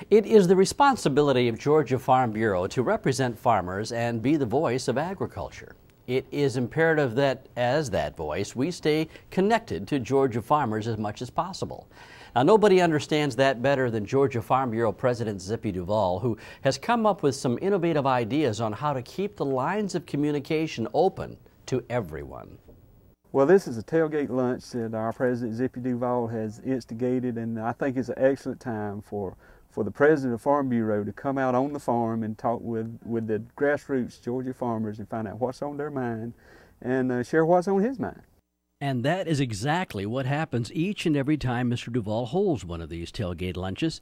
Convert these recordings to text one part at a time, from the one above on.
It is the responsibility of Georgia Farm Bureau to represent farmers and be the voice of agriculture. It is imperative that, as that voice, we stay connected to Georgia farmers as much as possible. Now, nobody understands that better than Georgia Farm Bureau President Zippy Duvall, who has come up with some innovative ideas on how to keep the lines of communication open to everyone. Well, this is a tailgate lunch that our President Zippy Duvall has instigated, and I think it's an excellent time for the President of Farm Bureau to come out on the farm and talk with the grassroots Georgia farmers and find out what's on their mind and share what's on his mind. And that is exactly what happens each and every time Mr. Duvall holds one of these tailgate lunches.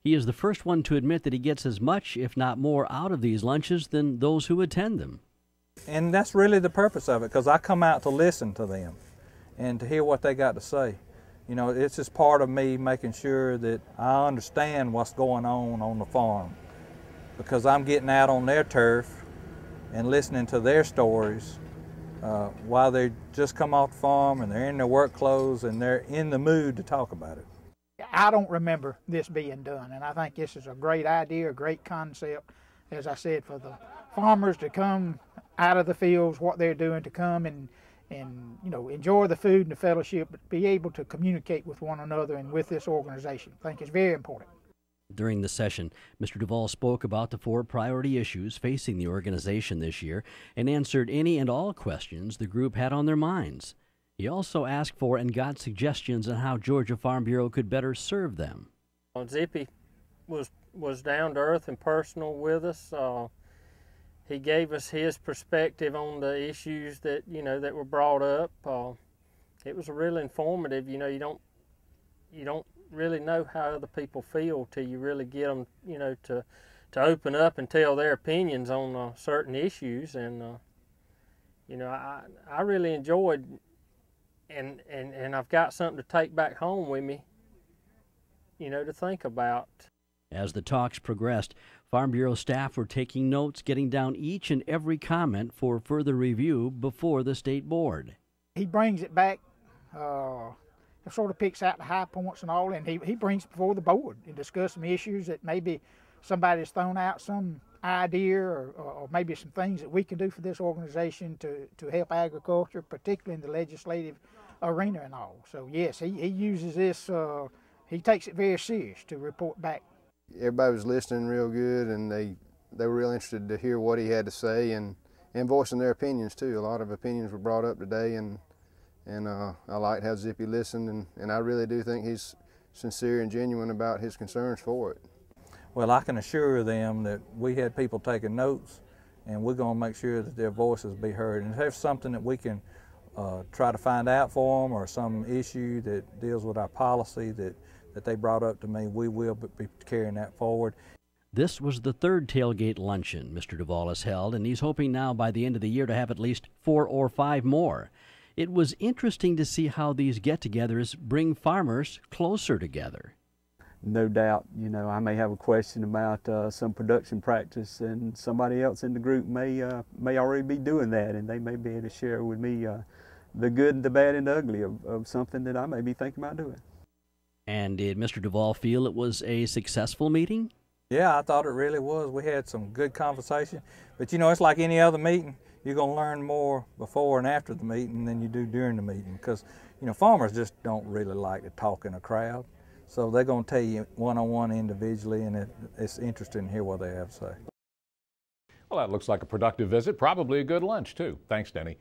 He is the first one to admit that he gets as much, if not more, out of these lunches than those who attend them. And that's really the purpose of it, because I come out to listen to them and to hear what they got to say. You know, it's just part of me making sure that I understand what's going on the farm, because I'm getting out on their turf and listening to their stories while they just come off the farm and they're in their work clothes and they're in the mood to talk about it. I don't remember this being done, and I think this is a great idea, a great concept, as I said, for the farmers to come out of the fields, what they're doing, to come and you know, enjoy the food and the fellowship, but be able to communicate with one another and with this organization. I think it's very important. During the session, Mr. Duvall spoke about the 4 priority issues facing the organization this year and answered any and all questions the group had on their minds. He also asked for and got suggestions on how Georgia Farm Bureau could better serve them. Zippy was down to earth and personal with us. He gave us his perspective on the issues that, you know, that were brought up. It was really informative. You know, you don't really know how other people feel till you really get them, you know, to open up and tell their opinions on certain issues. And you know, I really enjoyed, and I've got something to take back home with me, you know, to think about. As the talks progressed, Farm Bureau staff were taking notes, getting down each and every comment for further review before the state board. He brings it back, sort of picks out the high points and all, and he brings it before the board and discuss some issues that maybe somebody's thrown out some idea or maybe some things that we can do for this organization to help agriculture, particularly in the legislative arena and all. So yes, he uses this, he takes it very serious to report back. Everybody was listening real good, and they were real interested to hear what he had to say and voicing their opinions too. A lot of opinions were brought up today, and I liked how Zippy listened, and I really do think he's sincere and genuine about his concerns for it. Well, I can assure them that we had people taking notes, and we're going to make sure that their voices be heard. And if there's something that we can try to find out for them, or some issue that deals with our policy that they brought up to me, we will be carrying that forward. This was the 3rd tailgate luncheon Mr. Duvall has held, and he's hoping now by the end of the year to have at least 4 or 5 more. It was interesting to see how these get-togethers bring farmers closer together. No doubt, you know, I may have a question about some production practice, and somebody else in the group may already be doing that, and they may be able to share with me the good, the bad, and the ugly of something that I may be thinking about doing. And did Mr. Duvall feel it was a successful meeting? Yeah, I thought it really was. We had some good conversation, but you know, it's like any other meeting. You're going to learn more before and after the meeting than you do during the meeting, because, you know, farmers just don't really like to talk in a crowd. So they're going to tell you one-on-one individually, and it's interesting to hear what they have to say. Well, that looks like a productive visit, probably a good lunch too. Thanks, Denny.